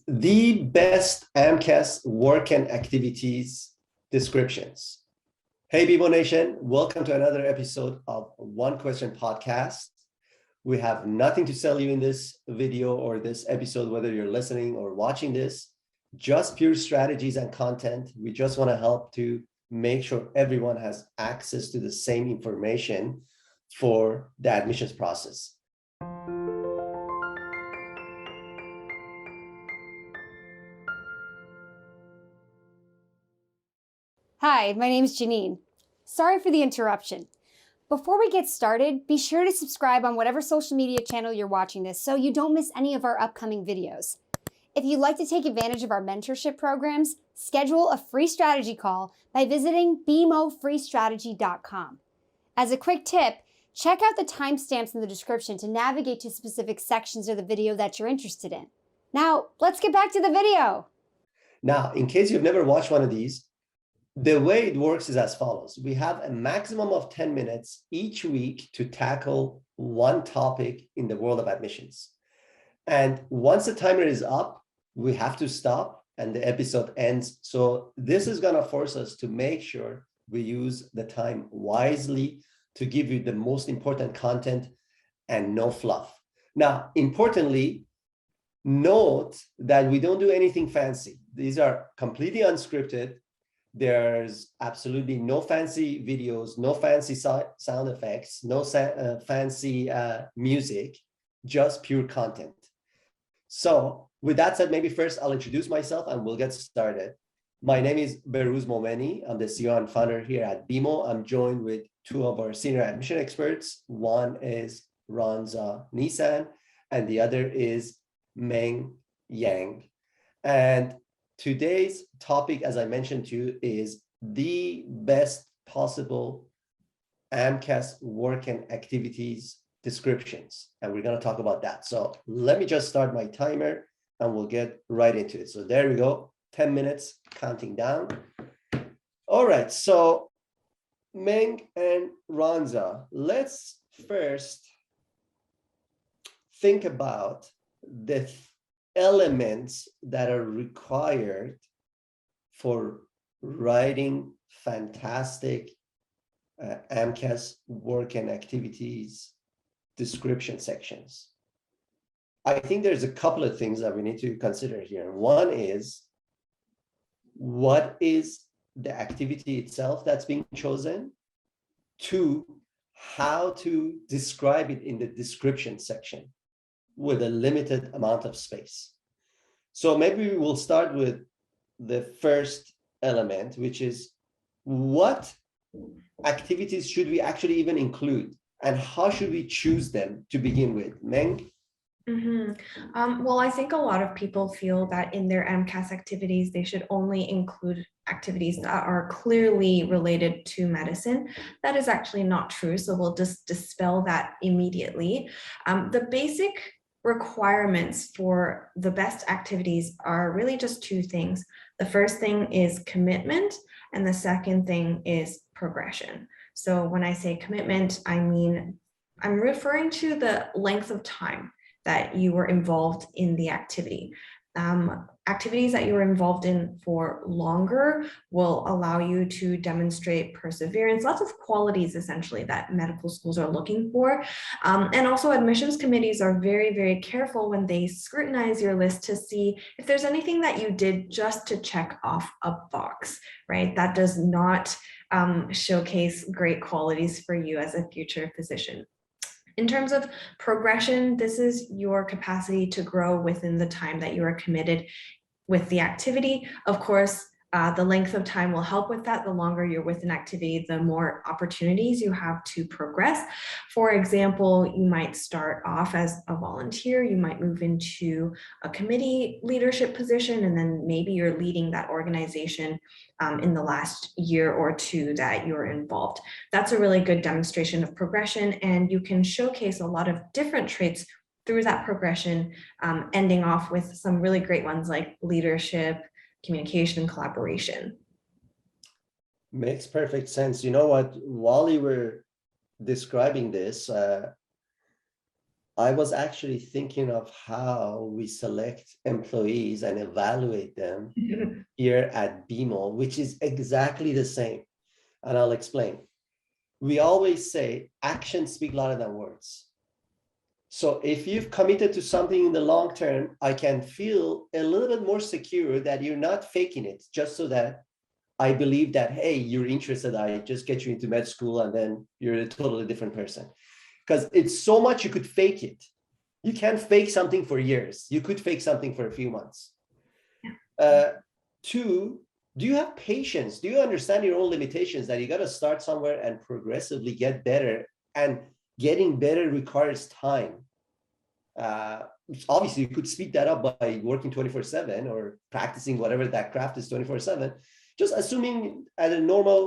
the best AMCAS work and activities descriptions. Hey, BeMo Nation, welcome to another episode of One Question Podcast. We have nothing to sell you in this video or this episode, whether you're listening or watching this, just pure strategies and content. We just want to help to make sure everyone has access to the same information for the admissions process. Hi, my name is Janine. Sorry for the interruption. Before we get started, be sure to subscribe on whatever social media channel you're watching this so you don't miss any of our upcoming videos. If you'd like to take advantage of our mentorship programs, schedule a free strategy call by visiting BeMoFreeStrategy.com. As a quick tip, check out the timestamps in the description to navigate to specific sections of the video that you're interested in. Now, let's get back to the video. Now, in case you've never watched one of these, the way it works is as follows. We have a maximum of 10 minutes each week to tackle one topic in the world of admissions. And once the timer is up, we have to stop and the episode ends. So this is going to force us to make sure we use the time wisely to give you the most important content and no fluff. Now, importantly, note that we don't do anything fancy. These are completely unscripted. There's absolutely no fancy videos, no fancy sound effects, no fancy music, just pure content. So with that said, maybe first I'll introduce myself and we'll get started. My name is Behrouz Moemeni. I'm the CEO and founder here at BeMo. I'm joined with two of our senior admission experts. One is Ronza Nissan and the other is Meng Yang. And today's topic, as I mentioned to you, is the best possible AMCAS work and activities descriptions. And we're going to talk about that. So let me just start my timer and we'll get right into it. So there we go, 10 minutes counting down. All right, so Meng and Ronza, let's first think about the elements that are required for writing fantastic AMCAS work and activities description sections. I think there's a couple of things that we need to consider here. One is, what is the activity itself that's being chosen? Two, how to describe it in the description section with a limited amount of space. So maybe we will start with the first element, which is what activities should we actually even include and how should we choose them to begin with? Meng? Well, I think a lot of people feel that in their AMCAS activities, they should only include activities that are clearly related to medicine. That is actually not true. So we'll just dispel that immediately. The basic requirements for the best activities are really just two things. The first thing is commitment, and the second thing is progression. So when I say commitment, I'm referring to the length of time that you were involved in the activity. Activities that you were involved in for longer will allow you to demonstrate perseverance, lots of qualities essentially that medical schools are looking for. And also admissions committees are very, very careful when they scrutinize your list to see if there's anything that you did just to check off a box, right? That does not showcase great qualities for you as a future physician. In terms of progression, this is your capacity to grow within the time that you are committed with the activity. Of course, the length of time will help with that. The longer you're with an activity, the more opportunities you have to progress. For example, you might start off as a volunteer, you might move into a committee leadership position, and then maybe you're leading that organization in the last year or two that you're involved. That's a really good demonstration of progression, and you can showcase a lot of different traits through that progression, ending off with some really great ones like leadership, communication, and collaboration. Makes perfect sense. You know what, while you were describing this, I was actually thinking of how we select employees and evaluate them here at BeMo, which is exactly the same. And I'll explain. We always say actions speak louder than words. So if you've committed to something in the long term, I can feel a little bit more secure that you're not faking it just so that I believe that, hey, you're interested. I just get you into med school and then you're a totally different person. Because it's so much you could fake it. You can't fake something for years. You could fake something for a few months. Two, do you have patience? Do you understand your own limitations that you got to start somewhere and progressively get better? And getting better requires time. Obviously, you could speed that up by working 24/7 or practicing whatever that craft is 24/7. Just assuming at a normal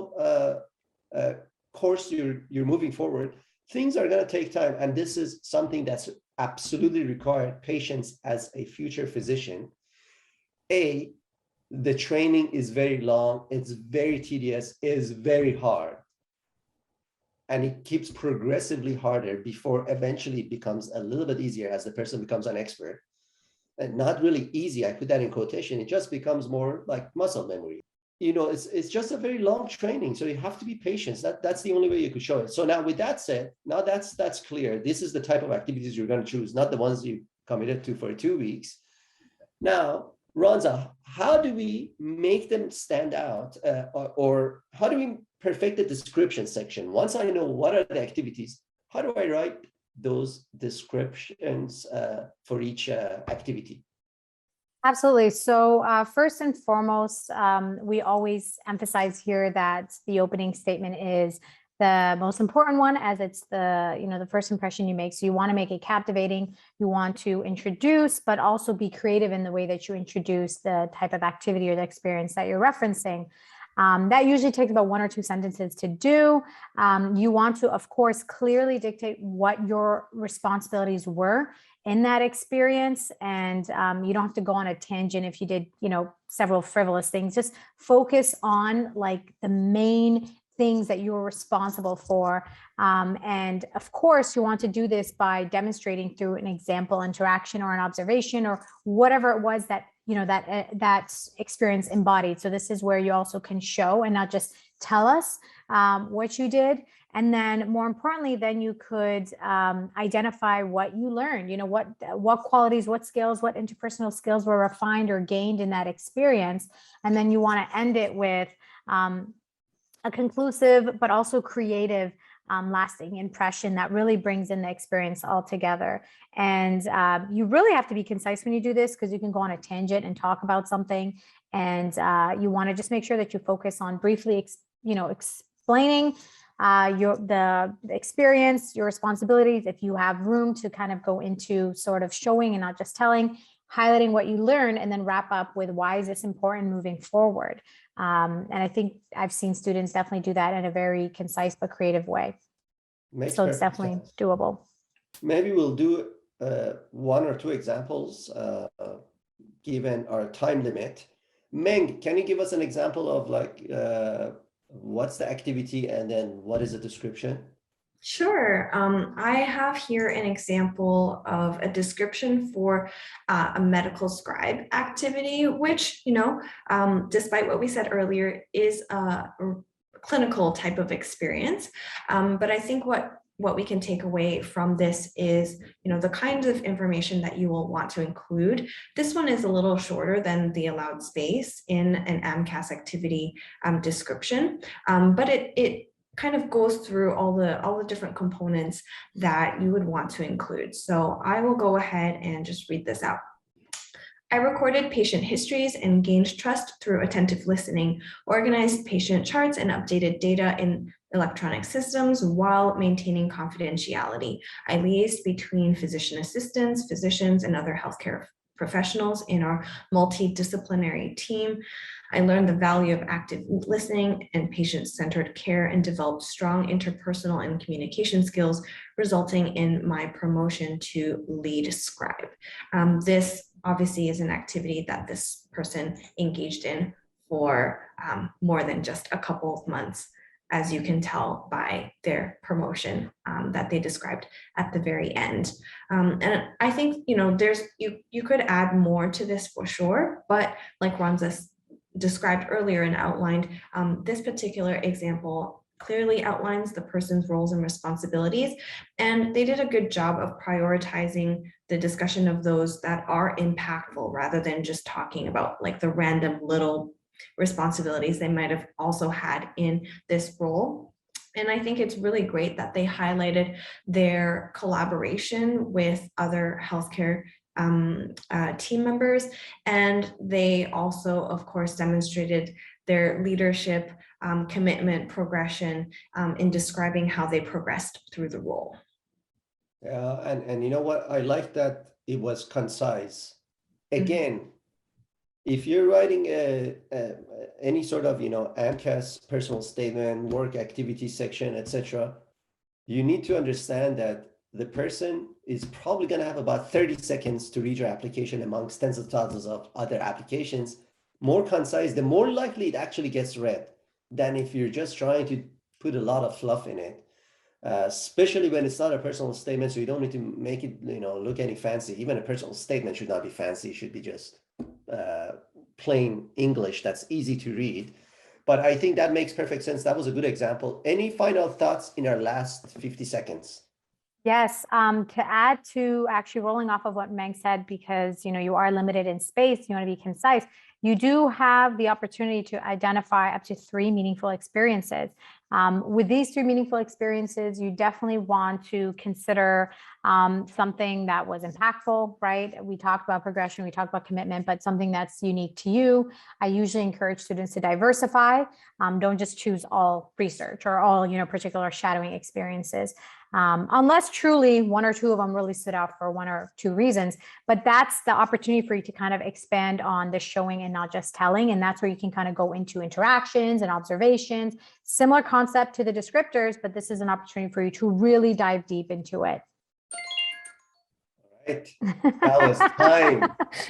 course you're moving forward, things are going to take time. And this is something that's absolutely required patience as a future physician. The training is very long, it's very tedious, is very hard. And it keeps progressively harder before eventually it becomes a little bit easier as the person becomes an expert. And not really easy, I put that in quotation, it just becomes more like muscle memory. It's just a very long training. So you have to be patient. That's the only way you could show it. So now with that said, now that's clear. This is the type of activities you're going to choose, not the ones you committed to for 2 weeks. Now, Ronza, how do we make them stand out, or how do we perfect the description section? Once I know what are the activities, how do I write those descriptions for each activity? Absolutely. So first and foremost, we always emphasize here that the opening statement is the most important one, as it's the first impression you make. So you want to make it captivating. You want to introduce, but also be creative in the way that you introduce the type of activity or the experience that you're referencing. That usually takes about 1 or 2 sentences to do. You want to, of course, clearly dictate what your responsibilities were in that experience. And you don't have to go on a tangent if you did, several frivolous things. Just focus on like the main things that you were responsible for. And of course, you want to do this by demonstrating through an example interaction or an observation or whatever it was that that experience embodied. So this is where you also can show and not just tell us what you did. And then more importantly, then you could identify what you learned, what qualities, what skills, what interpersonal skills were refined or gained in that experience. And then you want to end it with a conclusive, but also creative, lasting impression that really brings in the experience all together. And you really have to be concise when you do this, because you can go on a tangent and talk about something. And you want to just make sure that you focus on briefly, explaining the experience, your responsibilities. If you have room to kind of go into sort of showing and not just telling, highlighting what you learn, and then wrap up with why is this important moving forward. And I think I've seen students definitely do that in a very concise but creative way. So it's definitely sense. Doable. Maybe we'll do 1 or 2 examples given our time limit. Meng, can you give us an example of what's the activity and then what is the description? Sure. I have here an example of a description for a medical scribe activity, which, despite what we said earlier, is a clinical type of experience. But I think what we can take away from this is, the kinds of information that you will want to include. This one is a little shorter than the allowed space in an AMCAS activity description, but it kind of goes through all the different components that you would want to include. So I will go ahead and just read this out. I recorded patient histories and gained trust through attentive listening, organized patient charts and updated data in electronic systems while maintaining confidentiality. I liaised between physician assistants, physicians, and other healthcare professionals in our multidisciplinary team. I learned the value of active listening and patient-centered care and developed strong interpersonal and communication skills, resulting in my promotion to lead scribe. This obviously is an activity that this person engaged in for more than just a couple of months. as you can tell by their promotion that they described at the very end. And I think, you could add more to this for sure, but like Ronza described earlier and outlined, this particular example clearly outlines the person's roles and responsibilities, and they did a good job of prioritizing the discussion of those that are impactful rather than just talking about like the random little responsibilities they might have also had in this role. And I think it's really great that they highlighted their collaboration with other healthcare team members. And they also, of course, demonstrated their leadership, commitment, progression in describing how they progressed through the role. Yeah, and you know what? I like that it was concise. Again, if you're writing any sort of, AMCAS personal statement, work activity section, etc., you need to understand that the person is probably going to have about 30 seconds to read your application amongst tens of thousands of other applications. More concise, the more likely it actually gets read than if you're just trying to put a lot of fluff in it. Especially when it's not a personal statement, so you don't need to make it, look any fancy. Even a personal statement should not be fancy. It should be just plain English that's easy to read. But I think that makes perfect sense. That was a good example. Any final thoughts in our last 50 seconds? Yes, to add to actually rolling off of what Meng said, because you are limited in space, you want to be concise. You do have the opportunity to identify up to 3 meaningful experiences. With these 3 meaningful experiences, you definitely want to consider something that was impactful, right? We talked about progression, we talked about commitment, but something that's unique to you. I usually encourage students to diversify. Don't just choose all research or all, particular shadowing experiences. Unless truly 1 or 2 of them really stood out for 1 or 2 reasons, but that's the opportunity for you to kind of expand on the showing and not just telling. And that's where you can kind of go into interactions and observations, similar concept to the descriptors, but this is an opportunity for you to really dive deep into it. All right, that was time.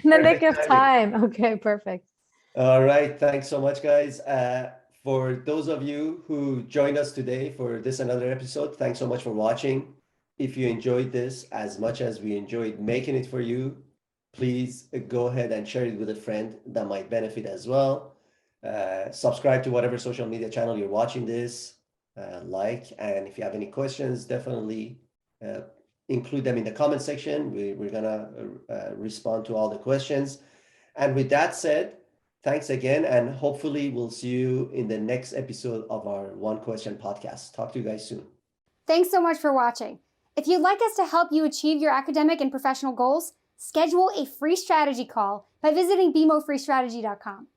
In the nick of time. Okay, perfect. All right, thanks so much, guys. For those of you who joined us today for this another episode, thanks so much for watching. If you enjoyed this as much as we enjoyed making it for you, please go ahead and share it with a friend that might benefit as well. Subscribe to whatever social media channel you're watching this, and if you have any questions, definitely include them in the comment section. We're gonna respond to all the questions. And with that said, thanks again, and hopefully we'll see you in the next episode of our One Question podcast. Talk to you guys soon. Thanks so much for watching. If you'd like us to help you achieve your academic and professional goals, schedule a free strategy call by visiting BeMoFreeStrategy.com.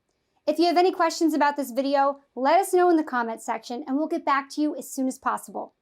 If you have any questions about this video, let us know in the comments section and we'll get back to you as soon as possible.